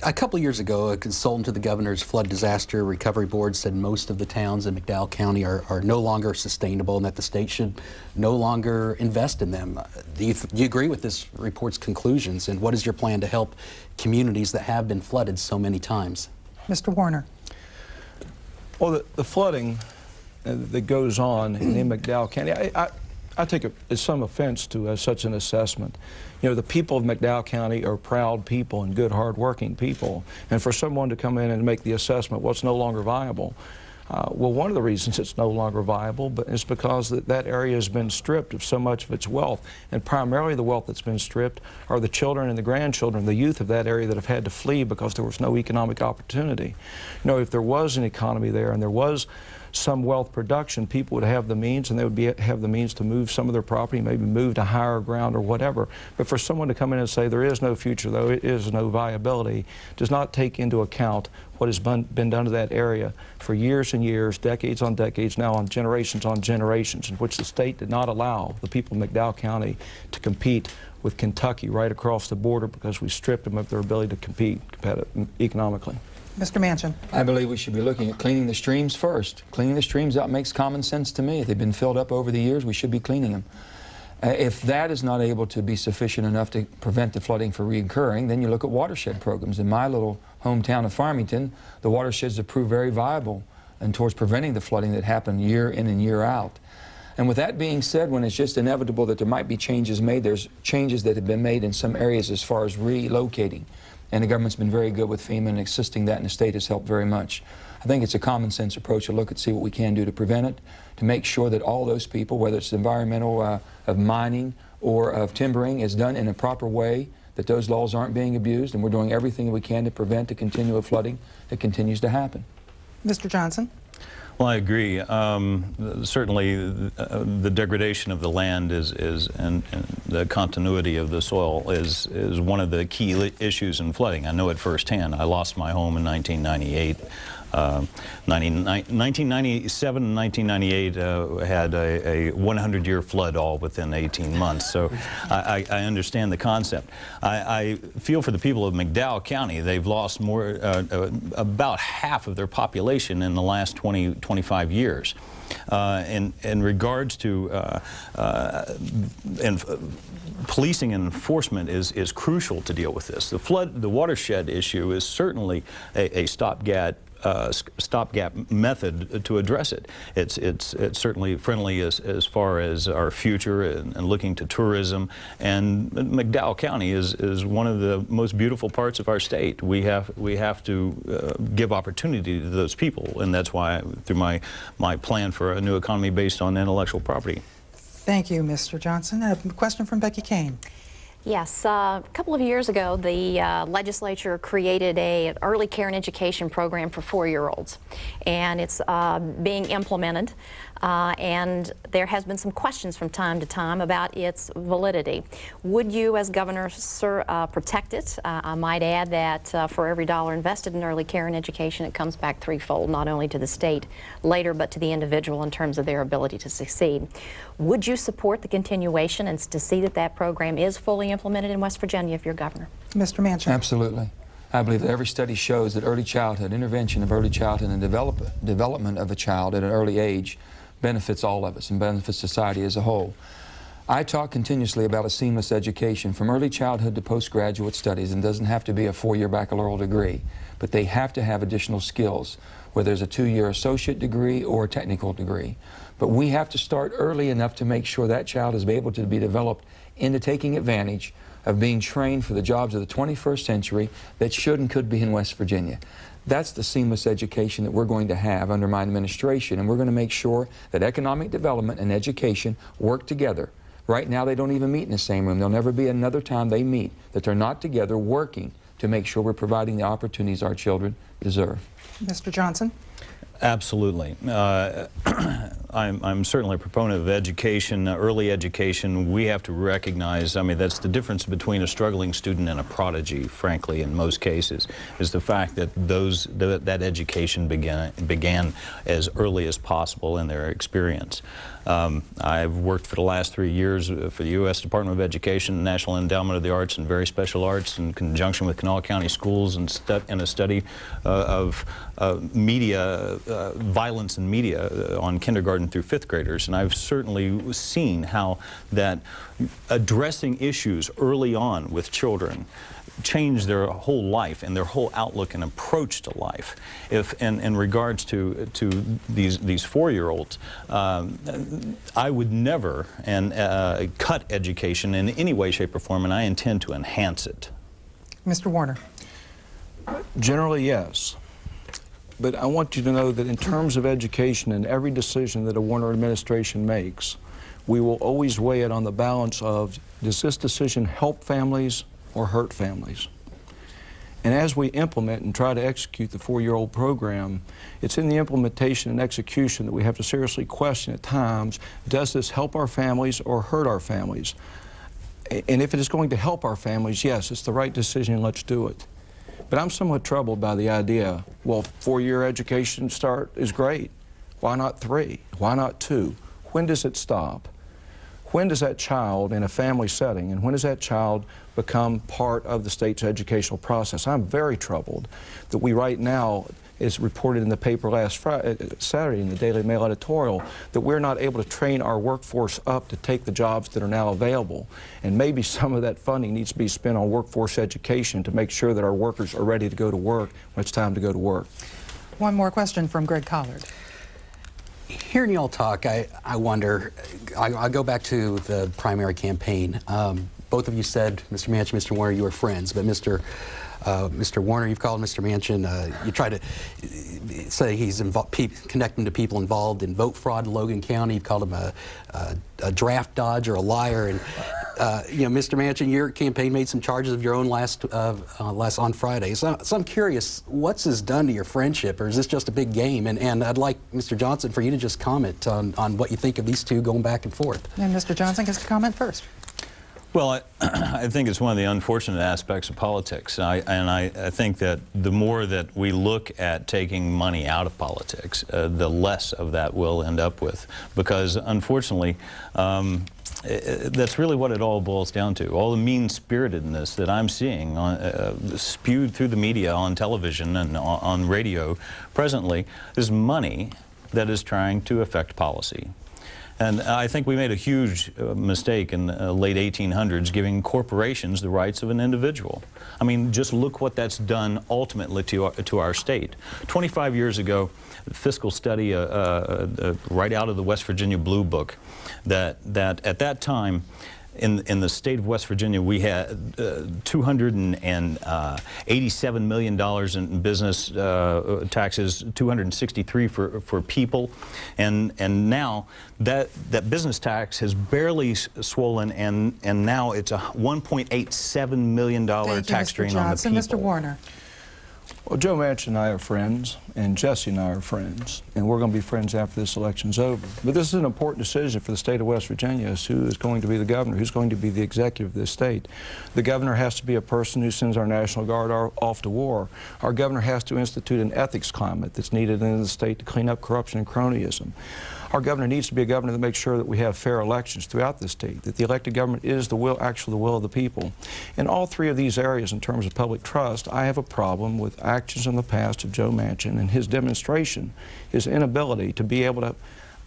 A couple of years ago, a consultant to the governor's flood disaster recovery board said most of the towns in McDowell County are no longer sustainable and that the state should no longer invest in them. Do you agree with this report's conclusions, and what is your plan to help communities that have been flooded so many times? Mr. Warner. Well, the flooding that goes on in McDowell County, I take some offense to such an assessment. You know, the people of McDowell County are proud people and good, hard-working people. And for someone to come in and make the assessment, what's no longer viable, well, one of the reasons it's no longer viable is because that area has been stripped of so much of its wealth. And primarily the wealth that's been stripped are the children and the grandchildren, the youth of that area that have had to flee because there was no economic opportunity. You know, if there was an economy there and there was some wealth production, people would have the means, and they would have the means to move some of their property, maybe move to higher ground or whatever. But for someone to come in and say there is no future, though it is no viability, does not take into account what has been done to that area for years and years, decades on decades, now on generations, in which the state did not allow the people of McDowell County to compete with Kentucky right across the border because we stripped them of their ability to compete economically. Mr. Manchin. I believe we should be looking at cleaning the streams first. Cleaning the streams out makes common sense to me. If they've been filled up over the years, we should be cleaning them. If that is not able to be sufficient enough to prevent the flooding from reoccurring, then you look at watershed programs. In my little hometown of Farmington, the watersheds have proved very viable and towards preventing the flooding that happened year in and year out. And with that being said, when it's just inevitable that there might be changes made, there's changes that have been made in some areas as far as relocating. And the government's been very good with FEMA and assisting that, and the state has helped very much. I think it's a common sense approach to look and see what we can do to prevent it, to make sure that all those people, whether it's environmental, of mining or of timbering, is done in a proper way, that those laws aren't being abused, and we're doing everything we can to prevent the continual flooding that continues to happen. Mr. Johnson. Well, I agree. Certainly, the degradation of the land and the continuity of the soil is one of the key issues in flooding. I know it firsthand. I lost my home in 1998. 1997 and 1998 had a 100-year flood all within 18 months, so I understand the concept. I feel for the people of McDowell County. They've lost more, about half of their population in the last 25 years. In regards to policing and enforcement is crucial to deal with this. The watershed issue is certainly a stopgap method to address it. It's certainly friendly as far as our future and looking to tourism. And McDowell County is one of the most beautiful parts of our state. We have to give opportunity to those people, and that's why through my plan for a new economy based on intellectual property. Thank you, Mr. Johnson. A question from Becky Kane. Yes, a couple of years ago, the legislature created an early care and education program for 4-year-olds, and it's being implemented, and there has been some questions from time to time about its validity. Would you, as governor, sir, protect it? I might add that for every dollar invested in early care and education, it comes back threefold, not only to the state later, but to the individual in terms of their ability to succeed. Would you support the continuation and to see that that program is fully implemented in West Virginia if you're governor? Mr. Manchin. Absolutely. I believe that every study shows that early childhood, intervention of early childhood and development of a child at an early age benefits all of us and benefits society as a whole. I talk continuously about a seamless education from early childhood to postgraduate studies, and doesn't have to be a 4-year baccalaureate degree, but they have to have additional skills, whether it's a 2-year associate degree or a technical degree. But we have to start early enough to make sure that child is able to be developed into taking advantage of being trained for the jobs of the 21st century that should and could be in West Virginia. That's the seamless education that we're going to have under my administration, and we're going to make sure that economic development and education work together. Right now, they don't even meet in the same room. There'll never be another time they meet that they're not together working to make sure we're providing the opportunities our children deserve. Mr. Johnson? Absolutely. I'm certainly a proponent of education, early education. We have to recognize, I mean, that's the difference between a struggling student and a prodigy, frankly, in most cases, is the fact that that education began as early as possible in their experience. I've worked for the last 3 years for the U.S. Department of Education, National Endowment of the Arts and very special arts in conjunction with Kanawha County Schools and a study of media, violence in media on kindergarten through 5th graders. And I've certainly seen how that addressing issues early on with children change their whole life and their whole outlook and approach to life. If in regards to these 4-year-olds, I would never cut education in any way, shape, or form, and I intend to enhance it. Mr. Warner? Generally, yes. But I want you to know that in terms of education and every decision that a Warner administration makes, we will always weigh it on the balance of, does this decision help families or hurt families? And as we implement and try to execute the 4-year-old program, it's in the implementation and execution that we have to seriously question at times, does this help our families or hurt our families? And if it is going to help our families, yes, it's the right decision, let's do it. But I'm somewhat troubled by the idea, well, 4-year education start is great. Why not 3? Why not 2? When does it stop? When does that child in a family setting, and when does that child become part of the state's educational process? I'm very troubled that we right now, as reported in the paper last Saturday in the Daily Mail editorial, that we're not able to train our workforce up to take the jobs that are now available. And maybe some of that funding needs to be spent on workforce education to make sure that our workers are ready to go to work when it's time to go to work. One more question from Greg Collard. Hearing y'all talk, I wonder, I go back to the primary campaign. Both of you said, Mr. Manchin, Mr. Warner, you were friends, but Mr. Warner, you've called Mr. Manchin, you try to say he's connecting to people involved in vote fraud in Logan County. You've called him a draft dodger, a liar, and you know, Mr. Manchin, your campaign made some charges of your own on Friday. So I'm curious, what's this done to your friendship, or is this just a big game? And I'd like, Mr. Johnson, for you to just comment on what you think of these two going back and forth. And Mr. Johnson gets to comment first. Well, I think it's one of the unfortunate aspects of politics. I think that the more that we look at taking money out of politics, the less of that we'll end up with. Because, unfortunately, that's really what it all boils down to. All the mean-spiritedness that I'm seeing spewed through the media, on television and on radio presently is money that is trying to affect policy. And I think we made a huge mistake in the late 1800s giving corporations the rights of an individual. I mean, just look what that's done ultimately to our state. 25 years ago, a fiscal study right out of the West Virginia Blue Book that at that time in the state of West Virginia, we had $287 million in business taxes, 263 for people, and now that business tax has barely swollen, and now it's a $1.87 million tax drain on the people. Mr. Warner. Well, Joe Manchin and I are friends, and Jesse and I are friends, and we're going to be friends after this election's over. But this is an important decision for the state of West Virginia as who is going to be the governor, who's going to be the executive of this state. The governor has to be a person who sends our National Guard off to war. Our governor has to institute an ethics climate that's needed in the state to clean up corruption and cronyism. Our governor needs to be a governor that makes sure that we have fair elections throughout the state, that the elected government is actually the will of the people. In all three of these areas, in terms of public trust, I have a problem with actions in the past of Joe Manchin and his demonstration, his inability to be able to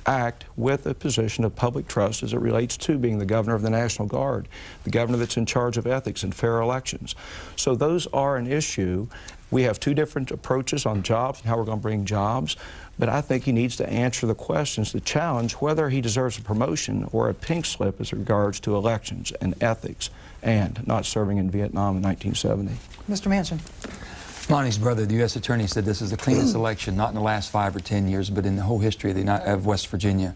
act with a position of public trust as it relates to being the governor of the National Guard, the governor that's in charge of ethics and fair elections. So those are an issue. We have two different approaches on jobs and how we're going to bring jobs, but I think he needs to answer the questions, the challenge whether he deserves a promotion or a pink slip as regards to elections and ethics and not serving in Vietnam in 1970. Mr. Manchin. Monty's brother, the U.S. Attorney, said this is the cleanest election, not in the last 5 or 10 years, but in the whole history of West Virginia.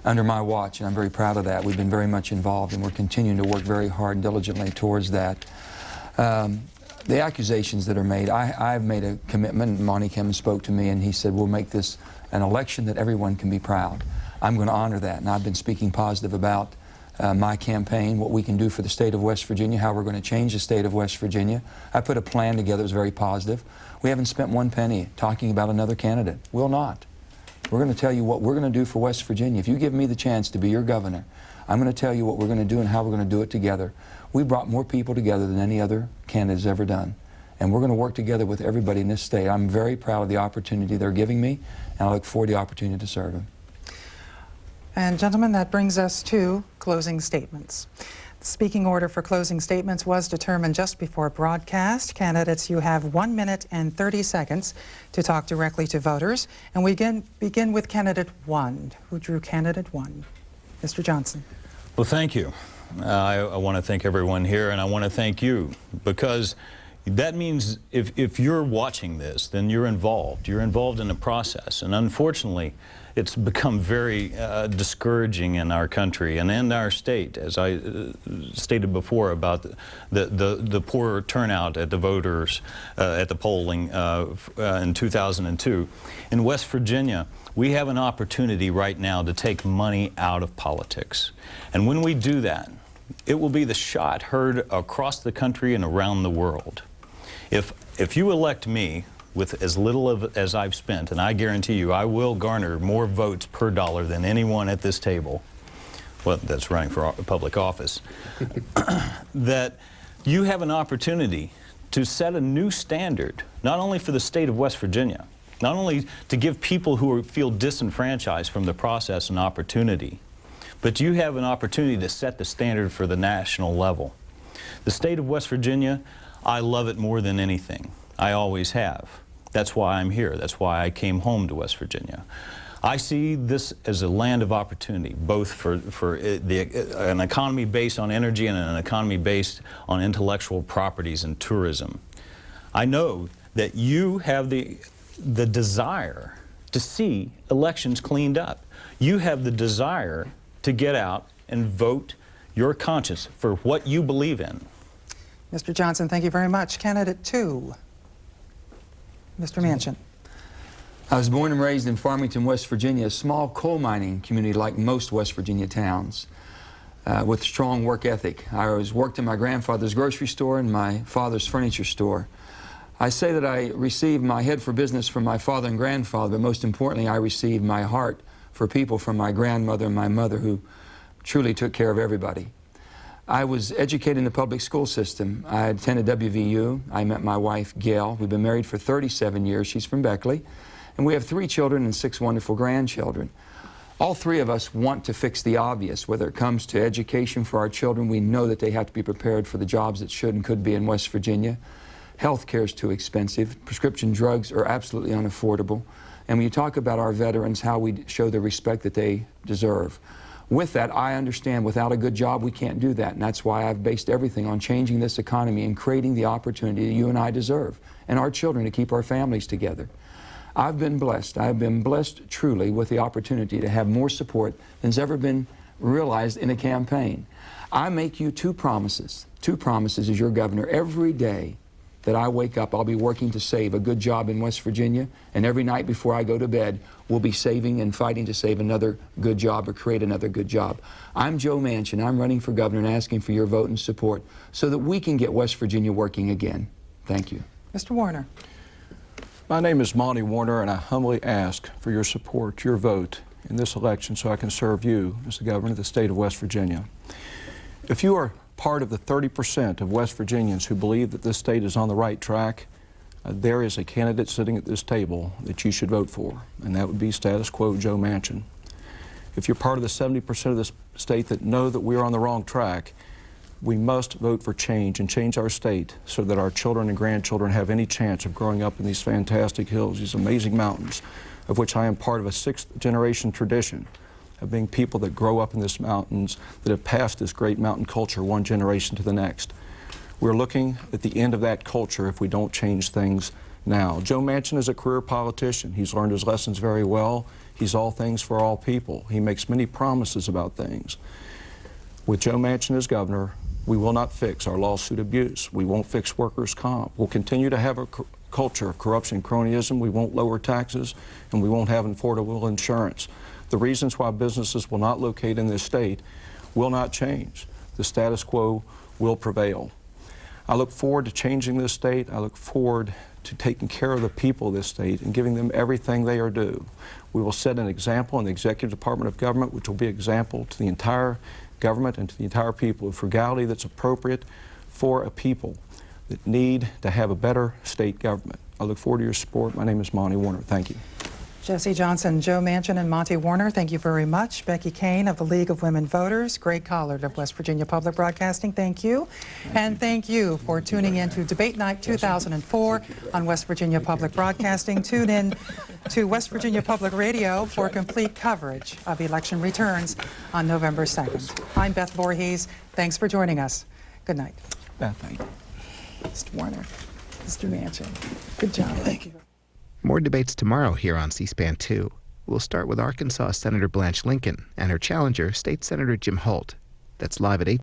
Under my watch, and I'm very proud of that. We've been very much involved, and we're continuing to work very hard and diligently towards that. The accusations that are made, I've made a commitment. Monty came and spoke to me, and he said, we'll make this an election that everyone can be proud. I'm going to honor that, and I've been speaking positive about my campaign, what we can do for the state of West Virginia, how we're going to change the state of West Virginia. I put a plan together that's very positive. We haven't spent one penny talking about another candidate. We'll not. We're going to tell you what we're going to do for West Virginia. If you give me the chance to be your governor, I'm going to tell you what we're going to do and how we're going to do it together. We brought more people together than any other candidate has ever done. And we're going to work together with everybody in this state. I'm very proud of the opportunity they're giving me, and I look forward to the opportunity to serve them. And gentlemen, that brings us to closing statements. The speaking order for closing statements was determined just before broadcast. Candidates, you have 1 minute and 30 seconds to talk directly to voters. And we begin with candidate 1. Who drew candidate 1? Mr. Johnson. Well, thank you. I want to thank everyone here, and I want to thank you, because that means if you're watching this, then you're involved. You're involved in the process. And unfortunately, it's become very discouraging in our country and in our state, as I stated before about the poor turnout at the voters, at the polling in 2002. In West Virginia, we have an opportunity right now to take money out of politics. And when we do that, it will be the shot heard across the country and around the world. If you elect me with as little as I've spent, and I guarantee you I will garner more votes per dollar than anyone at this table, well, that's running for public office, that you have an opportunity to set a new standard, not only for the state of West Virginia, not only to give people who feel disenfranchised from the process an opportunity, but you have an opportunity to set the standard for the national level. The state of West Virginia, I love it more than anything. I always have. That's why I'm here. That's why I came home to West Virginia. I see this as a land of opportunity, both for an economy based on energy and an economy based on intellectual properties and tourism. I know that you have the desire to see elections cleaned up. You have the desire to get out and vote your conscience for what you believe in. Mr. Johnson, thank you very much. Candidate 2, Mr. Manchin. I was born and raised in Farmington, West Virginia, a small coal mining community like most West Virginia towns, with strong work ethic. I worked in my grandfather's grocery store and my father's furniture store. I say that I received my head for business from my father and grandfather, but most importantly, I received my heart for people from my grandmother and my mother, who truly took care of everybody. I was educated in the public school system. I attended WVU. I met my wife, Gail. We've been married for 37 years. She's from Beckley. And we have 3 children and 6 wonderful grandchildren. All 3 of us want to fix the obvious. Whether it comes to education for our children, we know that they have to be prepared for the jobs that should and could be in West Virginia. Health care is too expensive. Prescription drugs are absolutely unaffordable. And when you talk about our veterans, how we show the respect that they deserve. With that, I understand without a good job, we can't do that. And that's why I've based everything on changing this economy and creating the opportunity that you and I deserve, and our children, to keep our families together. I've been blessed. I've been blessed truly with the opportunity to have more support than's ever been realized in a campaign. I make you 2 promises as your governor. Every day that I wake up, I'll be working to save a good job in West Virginia, and every night before I go to bed, we'll be saving and fighting to save another good job or create another good job. I'm Joe Manchin. I'm running for governor and asking for your vote and support so that we can get West Virginia working again. Thank you. Mr. Warner. My name is Monty Warner, and I humbly ask for your support, your vote in this election so I can serve you as the governor of the state of West Virginia. If you are part of the 30% of West Virginians who believe that this state is on the right track, there is a candidate sitting at this table that you should vote for, and that would be status quo Joe Manchin. If you're part of the 70% of this state that know that we're on the wrong track, we must vote for change and change our state so that our children and grandchildren have any chance of growing up in these fantastic hills, these amazing mountains, of which I am part of a 6th-generation tradition of being people that grow up in these mountains, that have passed this great mountain culture one generation to the next. We're looking at the end of that culture if we don't change things now. Joe Manchin is a career politician. He's learned his lessons very well. He's all things for all people. He makes many promises about things. With Joe Manchin as governor, we will not fix our lawsuit abuse. We won't fix workers' comp. We'll continue to have a culture of corruption and cronyism. We won't lower taxes, and we won't have affordable insurance. The reasons why businesses will not locate in this state will not change. The status quo will prevail. I look forward to changing this state. I look forward to taking care of the people of this state and giving them everything they are due. We will set an example in the Executive Department of Government, which will be an example to the entire government and to the entire people of frugality that's appropriate for a people that need to have a better state government. I look forward to your support. My name is Monty Warner. Thank you. Jesse Johnson, Joe Manchin, and Monty Warner, thank you very much. Becky Kane of the League of Women Voters, Greg Collard of West Virginia Public Broadcasting, thank you. And thank you for tuning in to Debate Night 2004 on West Virginia Public Broadcasting. Tune in to West Virginia Public Radio for complete coverage of election returns on November 2nd. I'm Beth Voorhees. Thanks for joining us. Good night. Beth, thank you. Mr. Warner, Mr. Manchin, good job. Thank you. More debates tomorrow here on C-SPAN 2. We'll start with Arkansas Senator Blanche Lincoln and her challenger, State Senator Jim Holt. That's live at 8.